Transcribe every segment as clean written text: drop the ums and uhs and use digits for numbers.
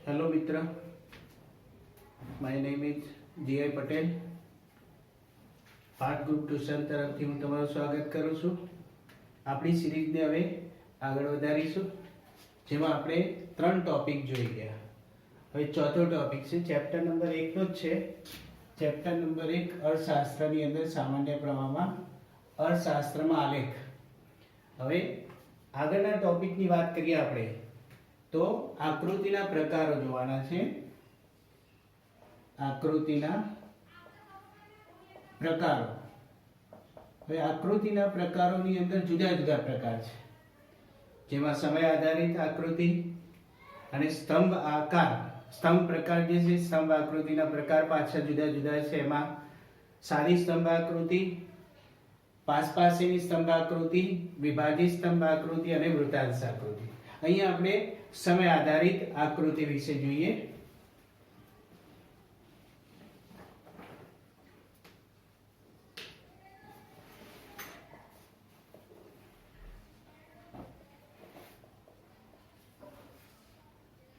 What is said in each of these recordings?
Hello મિત્ર, my name is GI Patel. Part group tuition તરફથી હું તમારું સ્વાગત કરું છું. આપણી સિરીઝને હવે આગળ વધારીશું, જેમાં આપણે 3 ટોપિક જોઈ ગયા. હવે ચોથો ટોપિક છે, ચેપ્ટર નંબર 1 નો જ છે. ચેપ્ટર નંબર 1 અર્થશાસ્ત્રની અંદર સામાન્ય પ્રવાહમાં અર્થશાસ્ત્રમાં આલેખ. હવે આગળના ટોપિકની વાત કરીએ આપણે તો આકૃતિના પ્રકારો જોવાના છે. આકૃતિના પ્રકારો. હવે આકૃતિના પ્રકારોની અંદર જુદા જુદા પ્રકાર છે, જેમાં સમય આધારિત આકૃતિ અને સ્તંભ આકાર. સ્તંભ પ્રકાર જે છે, સ્તંભ આકૃતિના પ્રકાર પાછા જુદા જુદા છે. એમાં સાદી સ્તંભ આકૃતિ, પાસપાસીની સ્તંભ આકૃતિ, વિભાજિત સ્તંભ આકૃતિ અને વૃત્તાંશ આકૃતિ. અહીંયા આપણે સમય આધારિત આકૃતિ વિશે જોઈએ.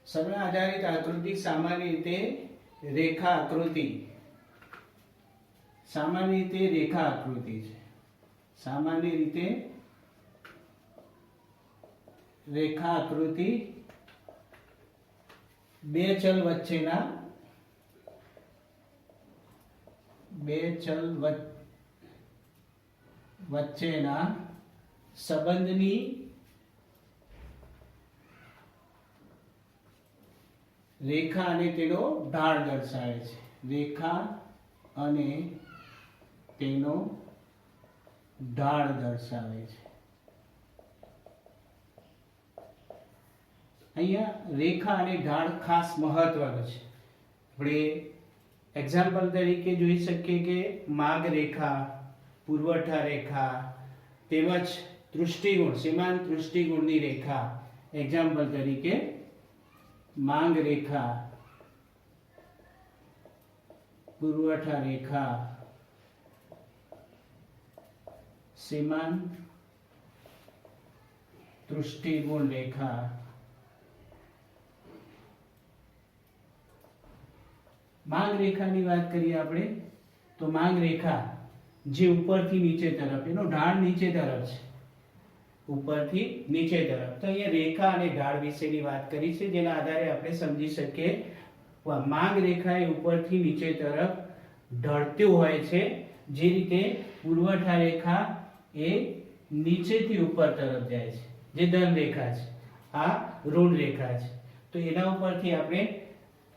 સમય આધારિત આકૃતિ સામાન્ય રીતે રેખા આકૃતિ. સામાન્ય રીતે રેખા આકૃતિ છે. સામાન્ય રીતે રેખા આકૃતિ બે ચલ વચ્ચેના સંબંધની રેખા અને તેનો ઢાળ દર્શાવે છે. રેખા અને તેનો ઢાળ દર્શાવે છે. અહીંયા રેખા અને ઢાળ ખાસ મહત્વનું છે. આપણે એક્ઝામ્પલ તરીકે જોઈ શકીએ કે માર્ગ રેખા, પુરવઠા રેખા, તેમજ તૃષ્ટિગુણ, સીમાંત તૃષ્ટિગુણની રેખા. એક્ઝામ્પલ તરીકે માંગ રેખા, પુરવઠા રેખા, સીમાંત તૃષ્ટિગુણ રેખા. માંગ રેખાની વાત કરીએ આપણે તો માંગ રેખા જે ઉપરથી નીચે તરફ, એનો ઢાળ નીચે તરફ છે, ઉપરથી નીચે તરફ. તો અહીંયા રેખા અને ઢાળ વિશેની વાત કરી છે, જેના આધારે આપણે સમજી શકીએ માંગ રેખા એ ઉપરથી નીચે તરફ ઢળતું હોય છે, જે રીતે પુરવઠા રેખા એ નીચેથી ઉપર તરફ જાય છે, જે ધન રેખા છે. આ ઋણ રેખા છે. તો એના ઉપરથી આપણે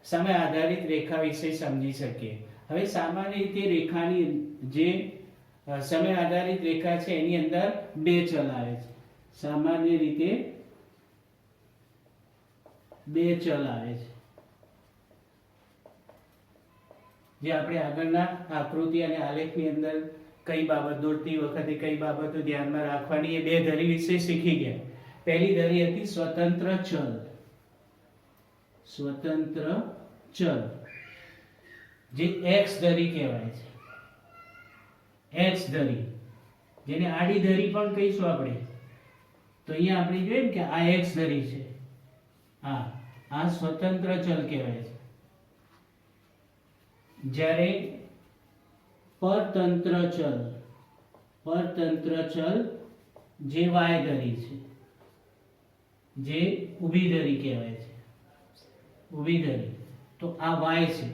સમય આધારિત રેખા વિશે સમજી શકીએ. હવે સામાન્ય રીતે રેખાની જે સમય આધારિત રેખા છે એની અંદર બે ચલ આવે છે. સામાન્ય રીતે બે ચલ આવે છે, જે આપણે આગળના આકૃતિ અને આલેખની અંદર કઈ બાબત દોરતી વખતે કઈ બાબતો ધ્યાનમાં રાખવાની, એ બે ધરી વિશે શીખી ગયા. પહેલી ધરી હતી સ્વતંત્ર ચલ. સ્વતંત્ર ચલ જે x ધરી કહેવાય છે. x ધરી, જેને આડી ધરી પણ કહીશું આપણે. તો અહીંયા આપણે જોઈએ કે આ x ધરી છે, આ સ્વતંત્ર ચલ કહેવાય છે. જ્યારે પરતંત્ર ચલ જે y ધરી છે, જે ઊભી ધરી કહેવાય છે. ઊભી ધરી, તો આ y છે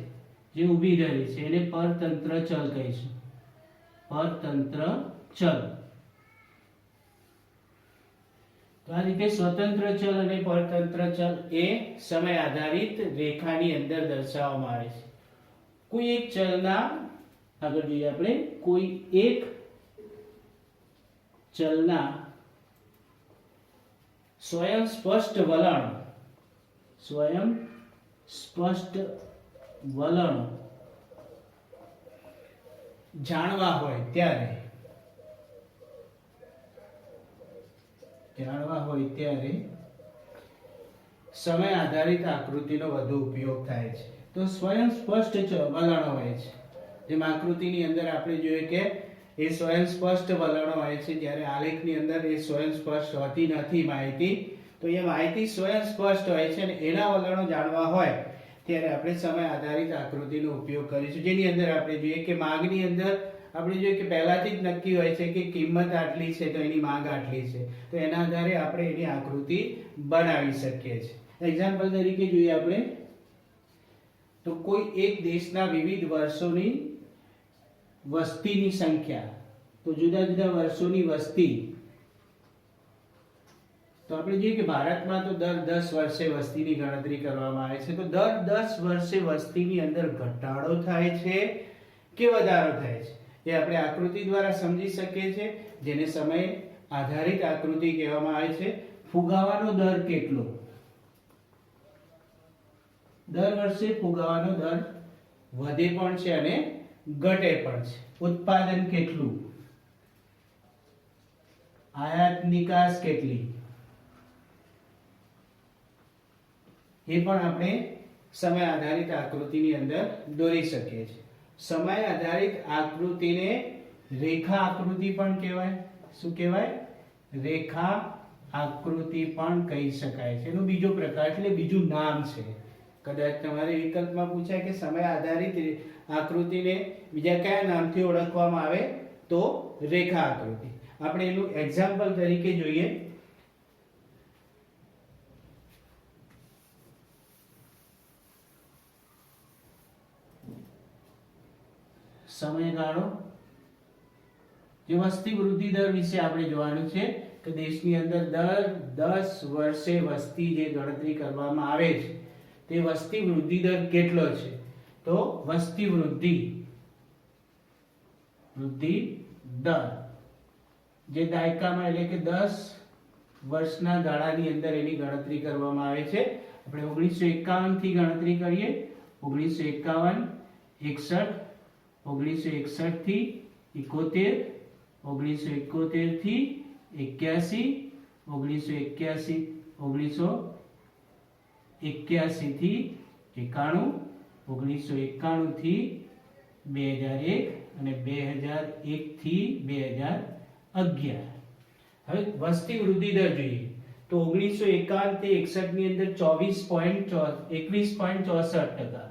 જે ઊભી ધરી છે, એને પરતંત્ર ચલ કહીશું. પરતંત્ર ચલ. તો આ રીતે સ્વતંત્ર ચલ અને પરતંત્ર ચલ એ સમય આધારિત રેખાની અંદર દર્શાવવામાં આવે છે. કોઈ એક ચલના, આગળ જોઈએ આપણે, કોઈ એક ચલના સ્વયં સ્પષ્ટ વલણ જાણવા હોય ત્યારે સમય આધારિત આકૃતિનો વધુ ઉપયોગ થાય છે. તો સ્વયં સ્પષ્ટ વલણો હોય છે, જેમ આકૃતિની અંદર આપણે જોઈએ કે એ સ્વયં સ્પષ્ટ વલણો હોય છે, જ્યારે આલેખની અંદર એ સ્વયં સ્પષ્ટ હોતી નથી માહિતી. તો એ માહિતી સ્વયં સ્પષ્ટ હોય છે અને એના વલણો જાણવા હોય ત્યારે આપણે સમય આધારિત આકૃતિનો ઉપયોગ કરીશું, જેની અંદર આપણે જોઈએ કે માંગની અંદર આપણે જોઈએ કે પહેલાથી જ નક્કી હોય છે કે કિંમત આટલી છે તો એની માંગ આટલી છે, તો એના આધારે આપણે એની આકૃતિ બનાવી શકીએ છીએ. એક્ઝામ્પલ તરીકે જોઈએ આપણે તો કોઈ એક દેશના વિવિધ વર્ષોની વસ્તીની સંખ્યા, તો જુદા જુદા વર્ષોની વસ્તી, તો આપણે જોઈએ કે ભારતમાં તો દર 10 વર્ષે વસ્તીની ગણતરી કરવામાં આવે છે, તો દર 10 વર્ષે વસ્તીની અંદર ઘટાડો થાય છે કે વધારો થાય છે એ આપણે આકૃતિ દ્વારા સમજી શકીએ છીએ, જેને સમય આધારિત આકૃતિ કહેવામાં આવે છે. ફુગાવાનો દર કેટલો, દર વર્ષે ફુગાવાનો દર વધે પણ છે અને ઘટે પણ છે. ઉત્પાદન કેટલું, આયાત નિકાસ કેટલી, એ પણ આપણે સમય આધારિત આકૃતિની અંદર દોરી શકીએ છીએ. સમય આધારિત આકૃતિને રેખા આકૃતિ પણ કહેવાય. શું કહેવાય? રેખા આકૃતિ પણ કહી શકાય છે. એનો બીજો પ્રકાર એટલે બીજું નામ છે. કદાચ તમારે વિકલ્પમાં પૂછાય કે સમય આધારિત આકૃતિને બીજા કયા નામથી ઓળખવામાં આવે, તો રેખા આકૃતિ. આપણે એનું એક્ઝામ્પલ તરીકે જોઈએ. સમયગાળો, જે વસ્તી વૃદ્ધિ દર વિશે આપણે જોવાનું છે કે દેશની અંદર દર 10 વર્ષે વસ્તી જે ગણતરી કરવામાં આવે છે તે વસ્તી વૃદ્ધિ દર કેટલો છે, તો વસ્તી વૃદ્ધિ દર જે દાયકામાં એટલે કે 10 વર્ષના ગાળાની અંદર એની ગણતરી કરવામાં આવે છે. આપણે 1951 થી ગણતરી કરીએ. 1951, 61, 1961 થી 71, 1971 થી 81, 1981 થી 91, 1991 થી 2001 અને 2001 થી 2011. હવે વસ્તી વૃદ્ધિ દર જોઈએ તો 1951 થી 61 ની અંદર 21.64%,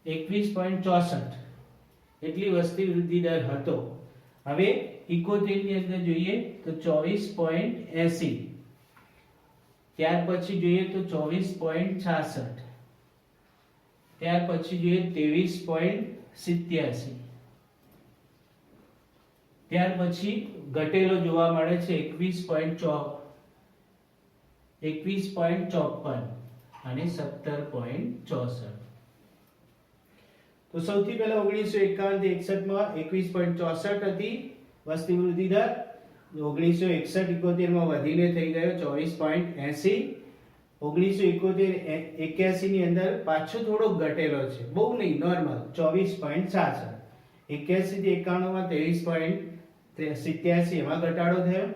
21.64 એટલી વસ્તી વૃદ્ધિ દર હતો. હવે 71 ની અંદર જોઈએ તો 24.80, ત્યાર પછી જોઈએ તો 24.66, ત્યાર પછી જોઈએ 23.87, ત્યાર પછી ઘટેલો જોવા મળે છે 21.54 અને 17.64. તો સૌથી પહેલા 1951 થી 61 માં 21.64 હતી વસ્તી વૃદ્ધિ દર. 1961-71 માં વધીને થઈ ગયો 24.80. 1971-81 ની અંદર પાછો થોડો ઘટેલો છે, બહુ નહીં, નોર્મલ 24.66. 81 થી 91 માં 23.87 એમાં ઘટાડો થયો.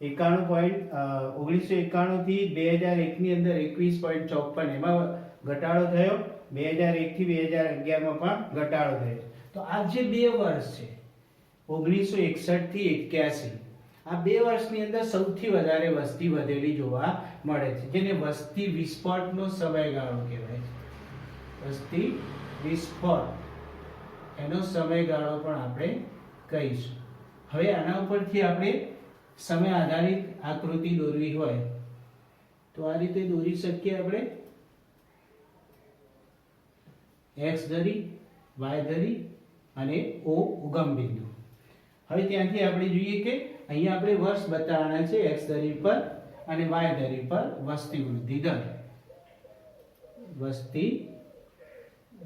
1991 થી 2001 ની અંદર 21.54 એમાં ઘટાડો થયો. 2001 થી 2011 માં પણ ઘટાડો થયો. તો આ જે બે વર્ષ છે 1961 થી 81, આ બે વર્ષની અંદર સૌથી વધારે વસ્તી વધેલી જોવા મળે છે, જેને વસ્તી વિસ્ફોટનો સમયગાળો કહેવાય છે. વસ્તી વિસ્ફોટ એનો સમયગાળો પણ આપણે કહીશું. હવે આના ઉપરથી આપણે સમય આધારિત આકૃતિ દોરવી હોય તો આ રીતે દોરી શકીએ આપણે. x ધરી, y ધરી અને O ઉગમ બિંદુ. હવે ત્યાંથી આપણે જોઈએ કે અહીંયા આપણે વર્ષ બતાવવાના છે x ધરી પર અને y ધરી પર વસ્તી વૃદ્ધિ દર. વસ્તી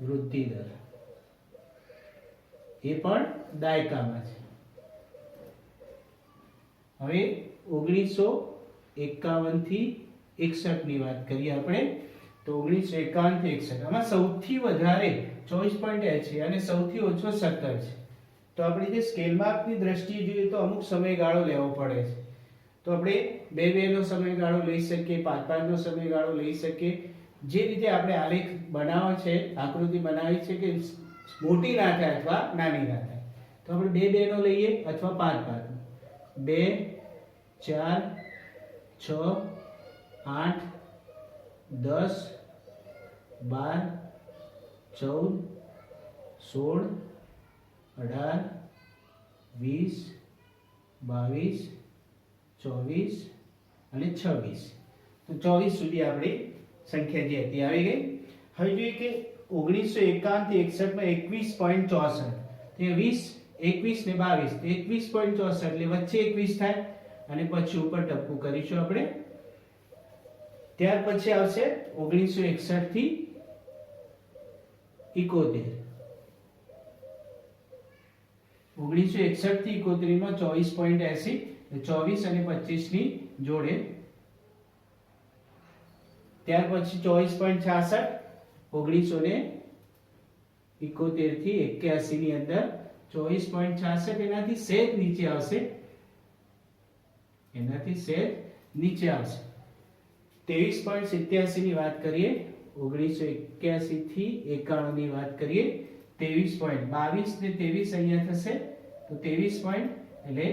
વૃદ્ધિ દર એ પણ દાયકામાં છે. હવે 1951 થી 61 ની વાત કરીએ આપણે તો 1951 થી 61 આમાં સૌથી વધારે 24.80 અને સૌથી ઓછો 17 છે. તો આપણે જે સ્કેલ માપની દ્રષ્ટિએ જોઈએ તો અમુક સમયગાળો લેવો પડે છે. તો આપણે 2 નો સમયગાળો લઈ શકીએ, 5 નો સમયગાળો લઈ શકીએ. જે રીતે આપણે આલેખ બનાવો છે, આકૃતિ બનાવી છે કે મોટી ના થાય અથવા નાની ના થાય, તો આપણે 2 નો લઈએ અથવા 5 નો. 2, 4, 6, 8, 10, 12, 14, 16, 18, 20, 22, 24 અને 26. તો 24 સુધી આપણી સંખ્યા જે હતી આવી ગઈ. હવે જોઈએ કે 1951 થી 61 માં 21.64. તો 20, 21 ને 22 તો 21.64 એટલે વચ્ચે 21 થાય અને પછી ઉપર ટપકું કરીશું આપણે. ત્યાર પછી આવશે 1961 થી 71. 1961 થી 71 માં 24.80 24 અને 25 ની જોડે. ત્યાર પછી 24.66 1971 થી 81 ની અંદર 24.66 એનાથી સેજ નીચે આવશે, એનાથી સેજ નીચે આવશે. 23.87 ની વાત કરીએ 1981 થી 91 ની વાત કરીએ 23.22 ને 23 અહીંયા થશે તો 23 એટલે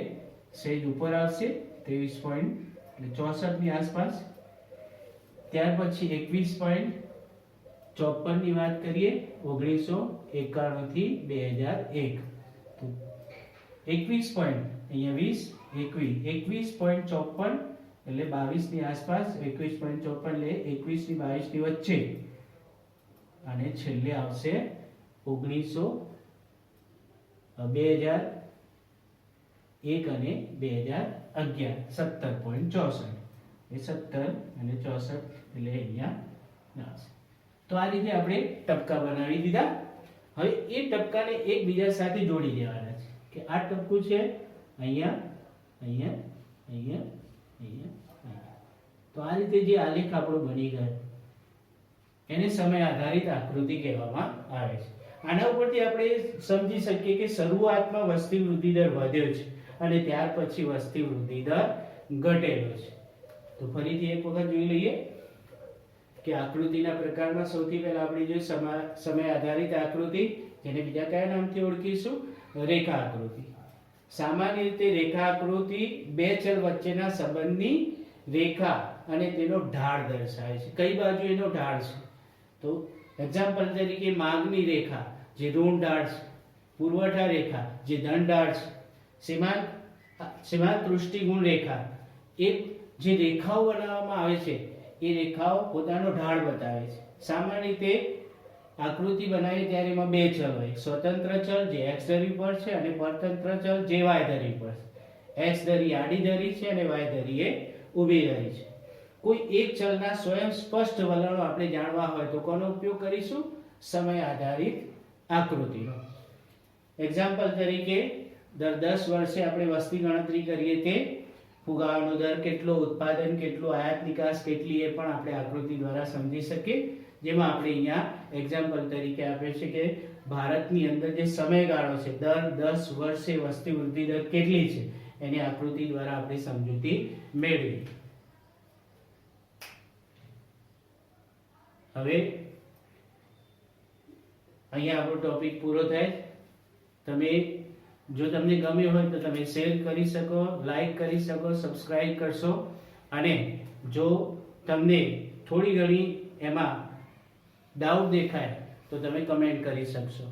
સેજ ઉપર આવશે 23.64 ની આસપાસ. ત્યાર પછી 21.54 ની વાત કરીએ 1991 થી 2001 તો 21 અહીંયા 20 21.54 એટલે 22 ની આસપાસ 21.54 એટલે 21 ની 22 ની વચ્ચે અને છેલ્લે આવશે 2001 અને 2011 17.64 એ 17 અને 64 એટલે અહીંયા આવશે. તો આ રીતે આપણે ટપકા બનાવી દીધા. હવે એ ટપકાને એકબીજા સાથે જોડી દેવાના છે કે આ ટપકું છે અહીંયા અહીંયા અહીંયા અહીંયા. તો આ રીતે જે આલેખ આપણો બની ગયો એને સમય આધારિત આકૃતિ કહેવામાં આવે છે. આના ઉપરથી આપણે સમજી શકીએ કે શરૂઆતમાં વસ્તી વૃદ્ધિ દર વધ્યો છે અને ત્યાર પછી વસ્તી વૃદ્ધિ દર ઘટેલો છે. તો ફરીથી એક વખત જોઈ લઈએ કે આકૃતિના પ્રકારમાં સૌથી પહેલા આપણે જોઈએ સમય આધારિત આકૃતિ, જેને બીજા કયા નામથી ઓળખીશું? રેખા આકૃતિ. સામાન્ય રીતે રેખા આકૃતિ બે ચલ વચ્ચેના સંબંધની રેખા અને તેનો ઢાળ દર્શાવે છે. કઈ બાજુ એનો ઢાળ છે? તો એક્ઝામ્પલ તરીકે માગની રેખા જે ઋણ ઢાળ છે, પુરવઠા રેખા જે ધન ઢાળ છે, સીમાંત દૃષ્ટિગુણ રેખા, એ જે રેખાઓ બનાવવામાં આવે છે એ રેખાઓ પોતાનો ઢાળ બતાવે છે. સામાન્ય રીતે આકૃતિ બનાવીએ ત્યારે એમાં બે ચલ હોય, સ્વતંત્ર ચલ જે x ધરી પર છે અને પરતંત્ર ચલ જે y ધરી પર છે. x ધરી આડી ધરી છે અને y ધરી એ ઊભી ધરી છે. કોઈ એક ચલના સ્વયં સ્પષ્ટ વલણો આપણે જાણવા હોય તો કોનો ઉપયોગ કરીશું? સમય આધારિત આકૃતિનો. એક્ઝામ્પલ તરીકે દર 10 વર્ષે આપણે વસ્તી ગણતરી કરીએ તે ફુગાવાનો દર કેટલો, ઉત્પાદન કેટલું, આયાત નિકાસ કેટલી, એ પણ આપણે આકૃતિ દ્વારા સમજી શકીએ. જેમાં આપણે અહીંયા એક્ઝામ્પલ તરીકે આપે છે કે ભારતની અંદર જે સમયગાળો છે દર 10 વર્ષે વસ્તી વૃદ્ધિ દર કેટલી છે એની આકૃતિ દ્વારા આપણે સમજૂતી મેળવી. હવે અહીંયા આપણો ટોપિક પૂરો થાય. જો તમને ગમ્યો હોય તો તમે શેર કરી શકો, લાઈક કરી શકો, સબસ્ક્રાઇબ કરશો અને જો તમને થોડી ઘણી એમાં ડાઉટ દેખાય તો તમે કમેન્ટ કરી શકશો.